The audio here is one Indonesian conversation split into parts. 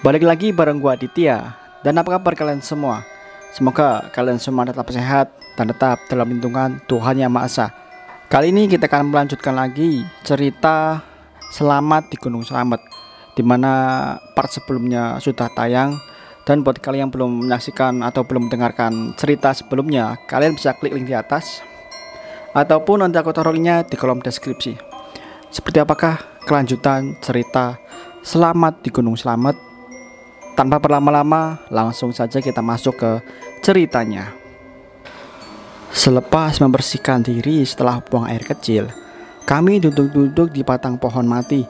Balik lagi bareng gua Aditya. Dan apa kabar kalian semua? Semoga kalian semua tetap sehat dan tetap dalam lindungan Tuhan Yang Maha Esa. Kali ini kita akan melanjutkan lagi cerita Selamat di Gunung Slamet, dimana part sebelumnya sudah tayang. Dan buat kalian yang belum menyaksikan atau belum mendengarkan cerita sebelumnya, kalian bisa klik link di atas, ataupun nanti aku taruh linknya di kolom deskripsi. Seperti apakah kelanjutan cerita Selamat di Gunung Slamet? Tanpa berlama-lama, langsung saja kita masuk ke ceritanya. Selepas membersihkan diri setelah buang air kecil, kami duduk-duduk di batang pohon mati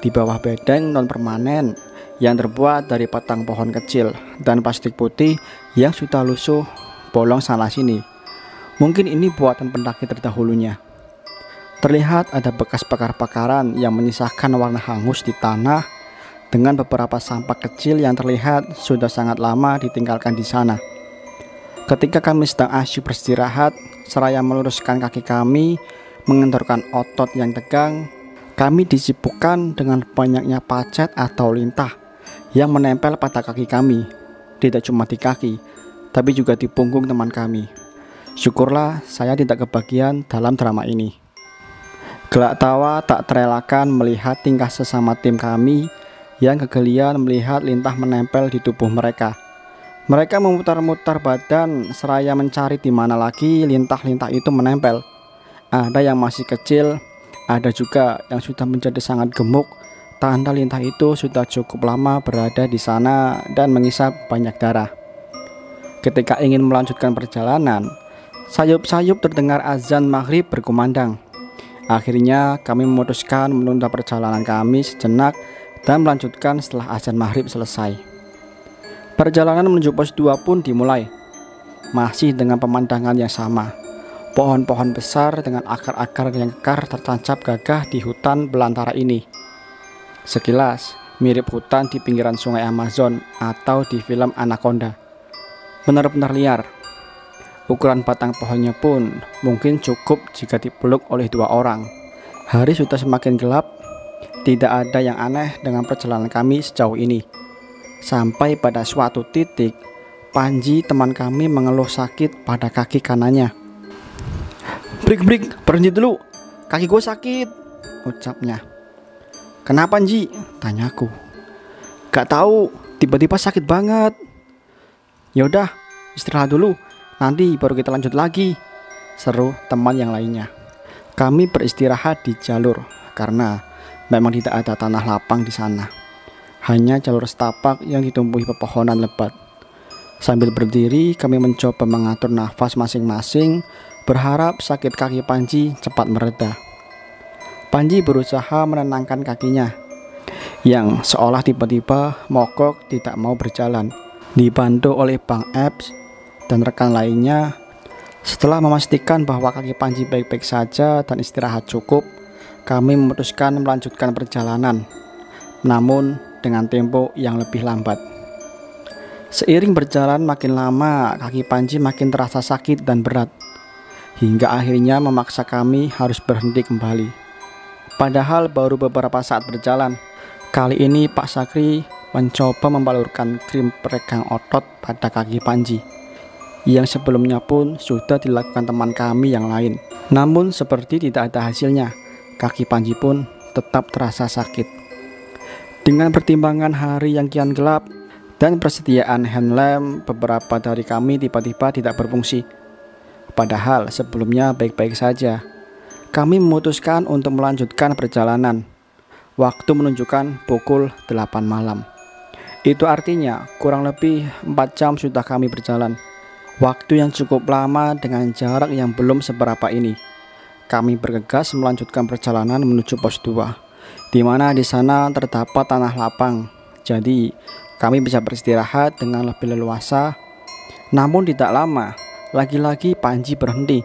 di bawah bedeng non permanen yang terbuat dari batang pohon kecil dan plastik putih yang sudah lusuh bolong sana sini. Mungkin ini buatan pendaki terdahulunya. Terlihat ada bekas bakar-bakaran yang menyisakan warna hangus di tanah, dengan beberapa sampah kecil yang terlihat sudah sangat lama ditinggalkan di sana. Ketika kami sedang asyik beristirahat, seraya meluruskan kaki kami, mengendorkan otot yang tegang, kami disibukkan dengan banyaknya pacet atau lintah yang menempel pada kaki kami. Tidak cuma di kaki, tapi juga di punggung teman kami. Syukurlah saya tidak kebagian dalam drama ini. Gelak tawa tak terelakkan melihat tingkah sesama tim kami yang kegelian melihat lintah menempel di tubuh mereka. Mereka memutar-mutar badan seraya mencari di mana lagi lintah-lintah itu menempel. Ada yang masih kecil, ada juga yang sudah menjadi sangat gemuk. Tanda lintah itu sudah cukup lama berada di sana dan mengisap banyak darah. Ketika ingin melanjutkan perjalanan, sayup-sayup terdengar azan maghrib berkumandang. Akhirnya kami memutuskan menunda perjalanan kami sejenak dan melanjutkan setelah azan maghrib selesai. Perjalanan menuju pos 2 pun dimulai, masih dengan pemandangan yang sama. Pohon-pohon besar dengan akar-akar yang kekar tertancap gagah di hutan belantara ini. Sekilas mirip hutan di pinggiran sungai Amazon atau di film Anaconda. Benar-benar liar. Ukuran batang pohonnya pun mungkin cukup jika dipeluk oleh 2 orang. Hari sudah semakin gelap. Tidak ada yang aneh dengan perjalanan kami sejauh ini. Sampai pada suatu titik, Panji teman kami mengeluh sakit pada kaki kanannya. Brik, berhenti dulu. Kaki gue sakit, ucapnya. Kenapa Ji? Tanyaku. Gak tahu, tiba-tiba sakit banget. Yaudah, istirahat dulu, nanti baru kita lanjut lagi, seru teman yang lainnya. Kami beristirahat di jalur karena memang tidak ada tanah lapang di sana. Hanya jalur setapak yang ditumbuhi pepohonan lebat. Sambil berdiri, kami mencoba mengatur nafas masing-masing, berharap sakit kaki Panji cepat mereda. Panji berusaha menenangkan kakinya, yang seolah tiba-tiba mogok tidak mau berjalan. Dibantu oleh Bang Eps dan rekan lainnya, setelah memastikan bahwa kaki Panji baik-baik saja dan istirahat cukup, kami memutuskan melanjutkan perjalanan, namun dengan tempo yang lebih lambat. Seiring berjalan makin lama, kaki Panji makin terasa sakit dan berat, hingga akhirnya memaksa kami harus berhenti kembali. Padahal baru beberapa saat berjalan. Kali ini Pak Sakri mencoba membalurkan krim peregang otot pada kaki Panji, yang sebelumnya pun sudah dilakukan teman kami yang lain. Namun seperti tidak ada hasilnya. Kaki Panji pun tetap terasa sakit. Dengan pertimbangan hari yang kian gelap dan persediaan hand lamp, beberapa dari kami tiba-tiba tidak berfungsi. Padahal sebelumnya baik-baik saja. Kami memutuskan untuk melanjutkan perjalanan. Waktu menunjukkan pukul 8 malam. Itu artinya kurang lebih 4 jam sudah kami berjalan. Waktu yang cukup lama dengan jarak yang belum seberapa ini. Kami bergegas melanjutkan perjalanan menuju pos 2, di mana di sana terdapat tanah lapang. Jadi kami bisa beristirahat dengan lebih leluasa. Namun tidak lama, lagi-lagi Panji berhenti.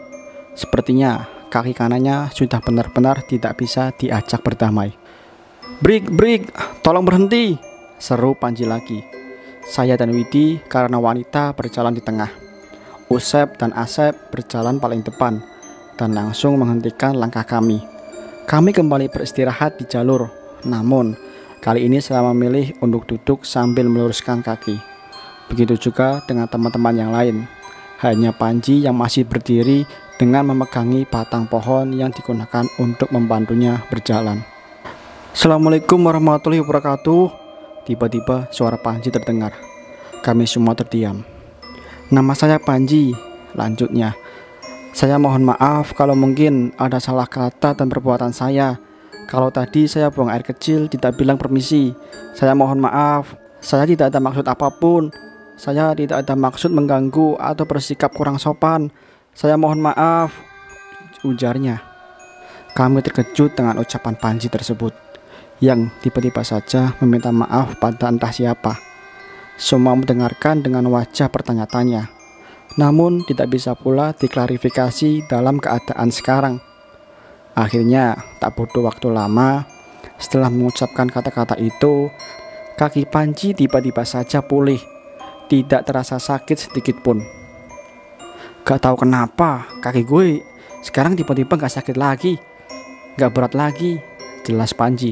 Sepertinya kaki kanannya sudah benar-benar tidak bisa diajak berdamai. Brik, tolong berhenti, seru Panji lagi. Saya dan Widi karena wanita berjalan di tengah. Usep dan Asep berjalan paling depan dan langsung menghentikan langkah kami. Kami kembali beristirahat di jalur, namun Kali ini saya memilih untuk duduk sambil meluruskan kaki. Begitu juga dengan teman-teman yang lain. Hanya Panji yang masih berdiri dengan memegangi batang pohon yang digunakan untuk membantunya berjalan. Assalamualaikum warahmatullahi wabarakatuh. Tiba-tiba suara Panji terdengar. Kami semua terdiam. Nama saya Panji, lanjutnya. Saya mohon maaf kalau mungkin ada salah kata dan perbuatan saya. Kalau tadi saya buang air kecil tidak bilang permisi, saya mohon maaf. Saya tidak ada maksud apapun. Saya tidak ada maksud mengganggu atau bersikap kurang sopan. Saya mohon maaf, ujarnya. Kami terkejut dengan ucapan Panji tersebut, yang tiba-tiba saja meminta maaf pada entah siapa. Semua mendengarkan dengan wajah bertanya-tanya. Namun tidak bisa pula diklarifikasi dalam keadaan sekarang. Akhirnya tak butuh waktu lama, setelah mengucapkan kata-kata itu, kaki Panji tiba-tiba saja pulih. Tidak terasa sakit sedikit pun. Gak tahu kenapa kaki gue sekarang tiba-tiba gak sakit lagi, gak berat lagi, jelas Panji.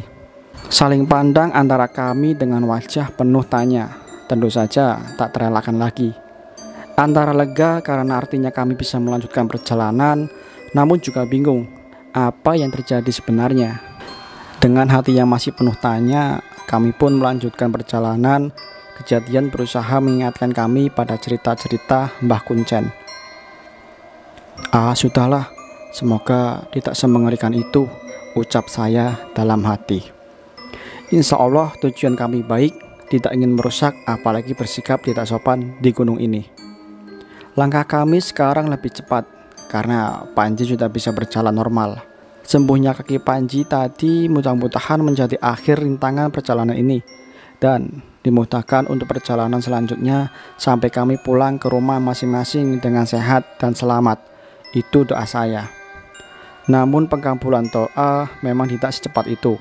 Saling pandang antara kami dengan wajah penuh tanya. Tentu saja tak terelakkan lagi. Antara lega karena artinya kami bisa melanjutkan perjalanan, namun juga bingung apa yang terjadi sebenarnya. Dengan hati yang masih penuh tanya, kami pun melanjutkan perjalanan. Kejadian berusaha mengingatkan kami pada cerita-cerita Mbah Kuncen. Sudahlah, semoga tidak semengerikan itu, ucap saya dalam hati. Insya Allah tujuan kami baik, tidak ingin merusak apalagi bersikap tidak sopan di gunung ini. Langkah kami sekarang lebih cepat karena Panji sudah bisa berjalan normal. Sembuhnya kaki Panji tadi mudah-mudahan menjadi akhir rintangan perjalanan ini dan dimudahkan untuk perjalanan selanjutnya sampai kami pulang ke rumah masing-masing dengan sehat dan selamat. Itu doa saya. Namun pengkabulan doa memang tidak secepat itu.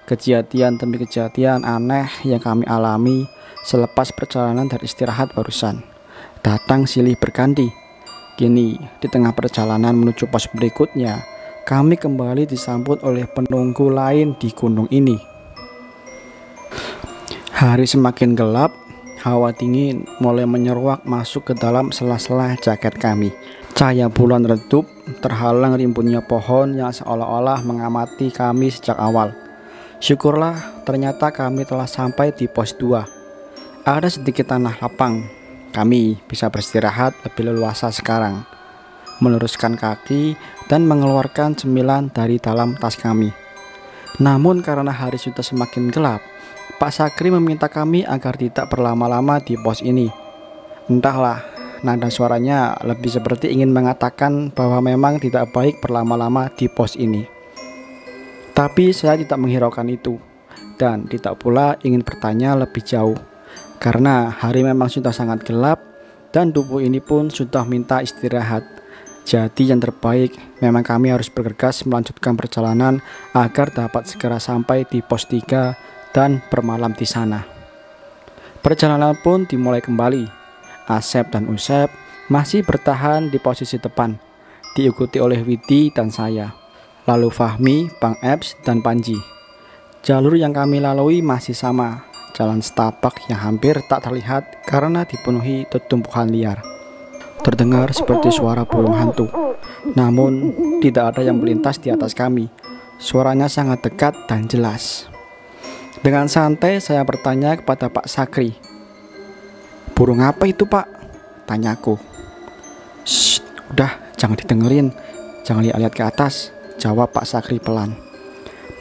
Kejadian demi kejadian aneh yang kami alami selepas perjalanan dari istirahat barusan datang silih berganti. Kini di tengah perjalanan menuju pos berikutnya, kami kembali disambut oleh penunggu lain di gunung ini. Hari semakin gelap, hawa dingin mulai menyeruak masuk ke dalam sela-sela jaket kami. Cahaya bulan redup terhalang rimbunnya pohon yang seolah-olah mengamati kami sejak awal. Syukurlah ternyata kami telah sampai di pos 2. Ada sedikit tanah lapang. Kami bisa beristirahat lebih leluasa sekarang, meluruskan kaki dan mengeluarkan cemilan dari dalam tas kami. Namun karena hari sudah semakin gelap, Pak Sakri meminta kami agar tidak berlama-lama di pos ini. Entahlah, nada suaranya lebih seperti ingin mengatakan bahwa memang tidak baik berlama-lama di pos ini. Tapi saya tidak menghiraukan itu dan tidak pula ingin bertanya lebih jauh. Karena hari memang sudah sangat gelap dan tubuh ini pun sudah minta istirahat. Jadi yang terbaik memang kami harus bergegas melanjutkan perjalanan agar dapat segera sampai di pos 3 dan bermalam di sana. Perjalanan pun dimulai kembali. Asep dan Usep masih bertahan di posisi depan, diikuti oleh Widi dan saya. Lalu Fahmi, Bang Eps, dan Panji. Jalur yang kami lalui masih sama. Jalan setapak yang hampir tak terlihat karena dipenuhi tumbuhan liar. Terdengar seperti suara burung hantu. Namun tidak ada yang melintas di atas kami. Suaranya sangat dekat dan jelas. Dengan santai saya bertanya kepada Pak Sakri. "Burung apa itu, Pak?" tanyaku. "Shh, udah jangan didengerin. Jangan lihat-lihat ke atas," jawab Pak Sakri pelan.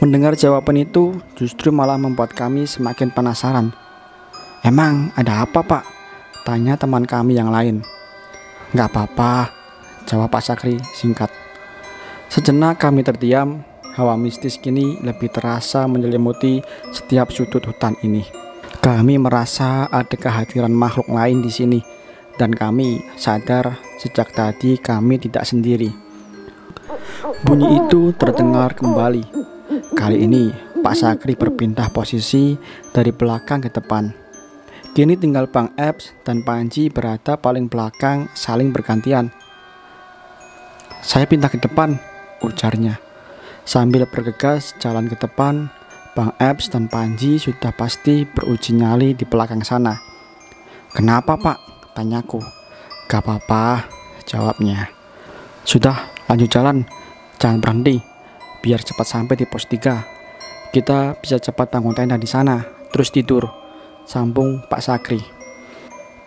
Mendengar jawaban itu justru malah membuat kami semakin penasaran. "Emang ada apa, Pak?" tanya teman kami yang lain. "Nggak apa-apa," jawab Pak Sakri singkat. Sejenak kami terdiam. Hawa mistis kini lebih terasa menyelimuti setiap sudut hutan ini. Kami merasa ada kehadiran makhluk lain di sini dan kami sadar sejak tadi kami tidak sendiri. Bunyi itu terdengar kembali. Kali ini Pak Sakri berpindah posisi dari belakang ke depan. Kini tinggal Bang Eps dan Panji berada paling belakang saling bergantian. "Saya pindah ke depan," ujarnya. Sambil bergegas jalan ke depan, Bang Eps dan Panji sudah pasti beruji nyali di belakang sana. "Kenapa Pak?" tanyaku. "Gak apa-apa," jawabnya. "Sudah, lanjut jalan, jangan berhenti, biar cepat sampai di pos 3. Kita bisa cepat bangun tenda di sana, terus tidur," sambung Pak Sakri.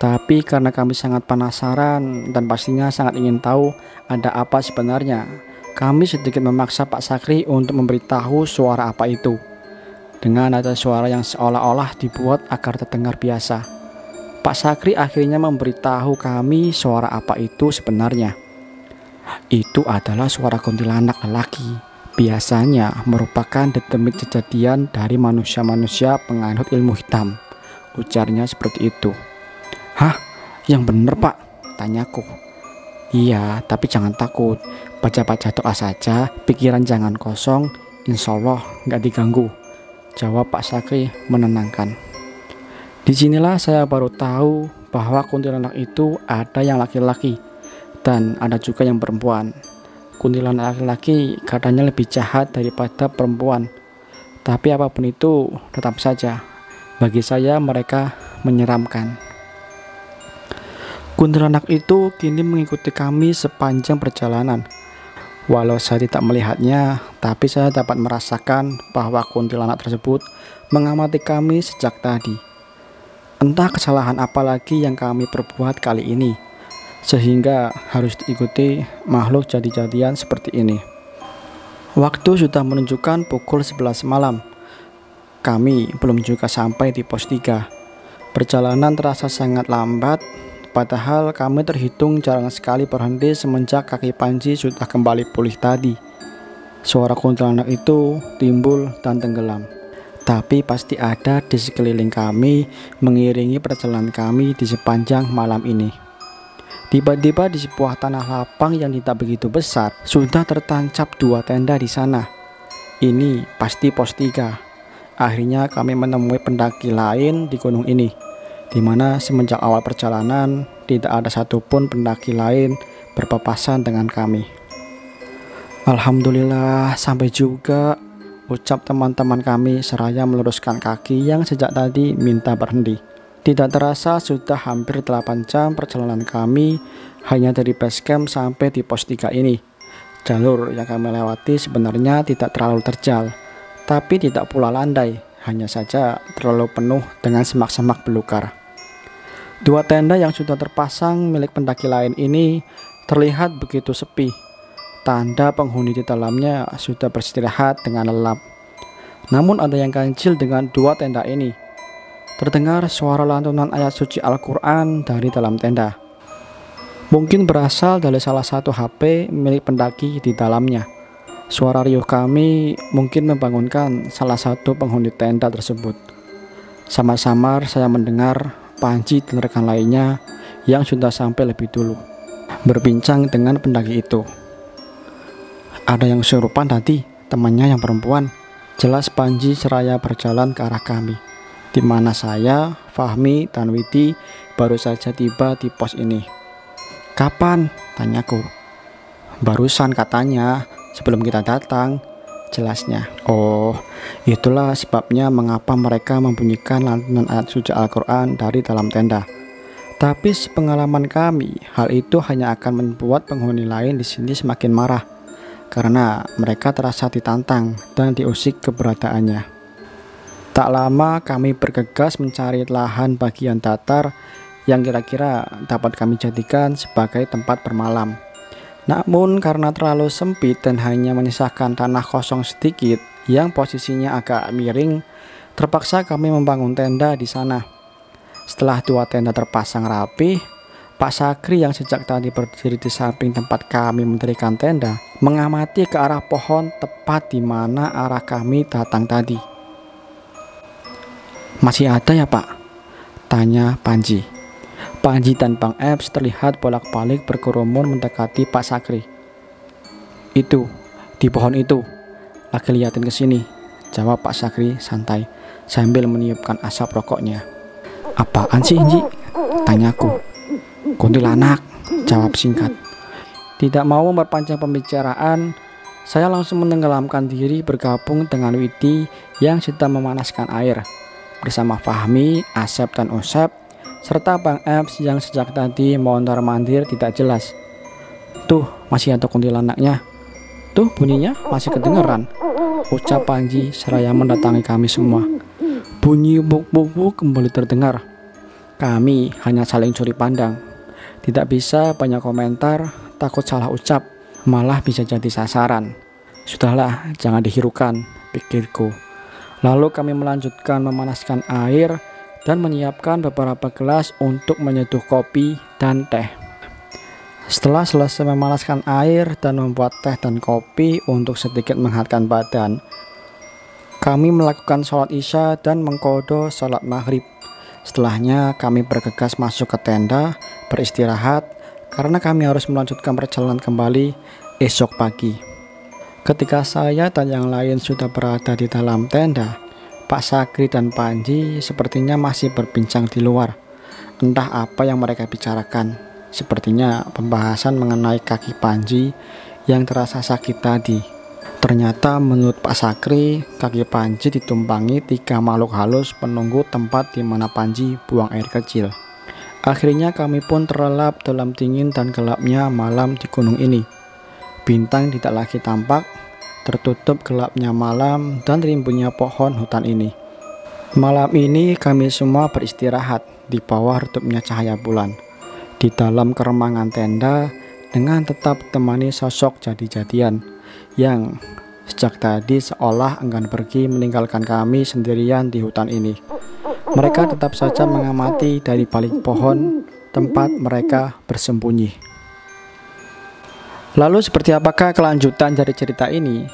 Tapi karena kami sangat penasaran dan pastinya sangat ingin tahu ada apa sebenarnya, kami sedikit memaksa Pak Sakri untuk memberitahu suara apa itu, dengan nada suara yang seolah-olah dibuat agar terdengar biasa. Pak Sakri akhirnya memberitahu kami suara apa itu sebenarnya. Itu adalah suara kuntilanak lelaki. Biasanya merupakan detemit kejadian dari manusia-manusia penganut ilmu hitam. Ujarnya seperti itu. "Hah? Yang bener Pak?" tanyaku. "Iya, tapi jangan takut. Baca-baca doa saja, pikiran jangan kosong, insya Allah nggak diganggu," jawab Pak Sakri menenangkan. Disinilah saya baru tahu bahwa kuntilanak itu ada yang laki-laki dan ada juga yang perempuan. Kuntilanak laki-laki katanya lebih jahat daripada perempuan. Tapi apapun itu, tetap saja bagi saya mereka menyeramkan. Kuntilanak itu kini mengikuti kami sepanjang perjalanan. Walau saya tidak melihatnya, tapi saya dapat merasakan bahwa kuntilanak tersebut mengamati kami sejak tadi. Entah kesalahan apa lagi yang kami perbuat kali ini, sehingga harus diikuti makhluk jadi-jadian seperti ini. Waktu sudah menunjukkan pukul 11 malam. Kami belum juga sampai di pos 3. Perjalanan terasa sangat lambat, padahal kami terhitung jarang sekali berhenti semenjak kaki Panji sudah kembali pulih tadi. Suara kuntilanak itu timbul dan tenggelam. Tapi pasti ada di sekeliling kami mengiringi perjalanan kami di sepanjang malam ini. Tiba-tiba di sebuah tanah lapang yang tidak begitu besar, sudah tertancap 2 tenda di sana. Ini pasti pos 3. Akhirnya kami menemui pendaki lain di gunung ini, di mana semenjak awal perjalanan tidak ada satupun pendaki lain berpapasan dengan kami. "Alhamdulillah sampai juga," ucap teman-teman kami seraya meluruskan kaki yang sejak tadi minta berhenti. Tidak terasa sudah hampir 8 jam perjalanan kami hanya dari base camp sampai di pos 3 ini. Jalur yang kami lewati sebenarnya tidak terlalu terjal, tapi tidak pula landai, hanya saja terlalu penuh dengan semak-semak belukar. 2 tenda yang sudah terpasang milik pendaki lain ini terlihat begitu sepi. Tanda penghuni di dalamnya sudah beristirahat dengan lelap. Namun ada yang ganjil dengan 2 tenda ini. Terdengar suara lantunan ayat suci Al-Quran dari dalam tenda. Mungkin berasal dari salah satu HP milik pendaki di dalamnya. Suara riuh kami mungkin membangunkan salah satu penghuni tenda tersebut. Samar-samar saya mendengar Panji dan rekan lainnya yang sudah sampai lebih dulu berbincang dengan pendaki itu. "Ada yang kesurupan tadi, temannya yang perempuan," jelas Panji seraya berjalan ke arah kami, di mana saya, Fahmi, dan Widi baru saja tiba di pos ini. "Kapan?" tanyaku. "Barusan katanya, sebelum kita datang," jelasnya. "Oh, itulah sebabnya mengapa mereka membunyikan lantunan ayat suci Al-Quran dari dalam tenda. Tapi sepengalaman kami, hal itu hanya akan membuat penghuni lain di sini semakin marah, karena mereka terasa ditantang dan diusik keberadaannya." Tak lama kami bergegas mencari lahan bagian datar yang kira-kira dapat kami jadikan sebagai tempat bermalam. Namun karena terlalu sempit dan hanya menyisakan tanah kosong sedikit yang posisinya agak miring, terpaksa kami membangun tenda di sana. Setelah 2 tenda terpasang rapi, Pak Sakri yang sejak tadi berdiri di samping tempat kami mendirikan tenda mengamati ke arah pohon tepat di mana arah kami datang tadi. "Masih ada ya Pak?" tanya Panji. Panji dan Bang Eps terlihat bolak-balik berkerumun mendekati Pak Sakri. "Itu, di pohon itu. Lagi liatin ke sini," jawab Pak Sakri santai sambil meniupkan asap rokoknya. "Apaan sih, Ji?" tanyaku. "Kuntilanak," jawab singkat. Tidak mau memperpanjang pembicaraan, Saya langsung menenggelamkan diri bergabung dengan Widi yang sedang memanaskan air bersama Fahmi, Asep dan Usep serta Bang Eps yang sejak tadi mondar-mandir tidak jelas. Tuh masih ada kuntilanaknya. Tuh bunyinya masih kedengeran, ucap Panji seraya mendatangi kami semua. Bunyi buk-buk kembali terdengar. Kami hanya saling curi pandang. Tidak bisa banyak komentar, takut salah ucap, malah bisa jadi sasaran. Sudahlah, jangan dihirukan, pikirku. Lalu kami melanjutkan memanaskan air dan menyiapkan beberapa gelas untuk menyeduh kopi dan teh. Setelah selesai memanaskan air dan membuat teh dan kopi untuk sedikit menghangatkan badan, kami melakukan sholat isya dan mengqadha sholat maghrib. Setelahnya kami bergegas masuk ke tenda beristirahat karena kami harus melanjutkan perjalanan kembali esok pagi. Ketika saya dan yang lain sudah berada di dalam tenda, Pak Sakri dan Panji sepertinya masih berbincang di luar. Entah apa yang mereka bicarakan. Sepertinya pembahasan mengenai kaki Panji yang terasa sakit tadi. Ternyata menurut Pak Sakri, kaki Panji ditumpangi 3 makhluk halus penunggu tempat di mana Panji buang air kecil. Akhirnya kami pun terlelap dalam dingin dan gelapnya malam di gunung ini. Bintang tidak lagi tampak, tertutup gelapnya malam dan rimbunnya pohon hutan ini. Malam ini kami semua beristirahat di bawah redupnya cahaya bulan, di dalam keremangan tenda dengan tetap temani sosok jadi-jadian yang sejak tadi seolah enggan pergi meninggalkan kami sendirian di hutan ini. Mereka tetap saja mengamati dari balik pohon tempat mereka bersembunyi. Lalu seperti apakah kelanjutan dari cerita ini?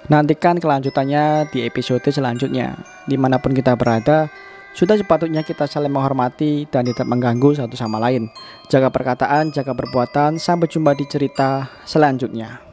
Nantikan kelanjutannya di episode selanjutnya. Dimanapun kita berada, sudah sepatutnya kita saling menghormati dan tidak mengganggu satu sama lain. Jaga perkataan, jaga perbuatan. Sampai jumpa di cerita selanjutnya.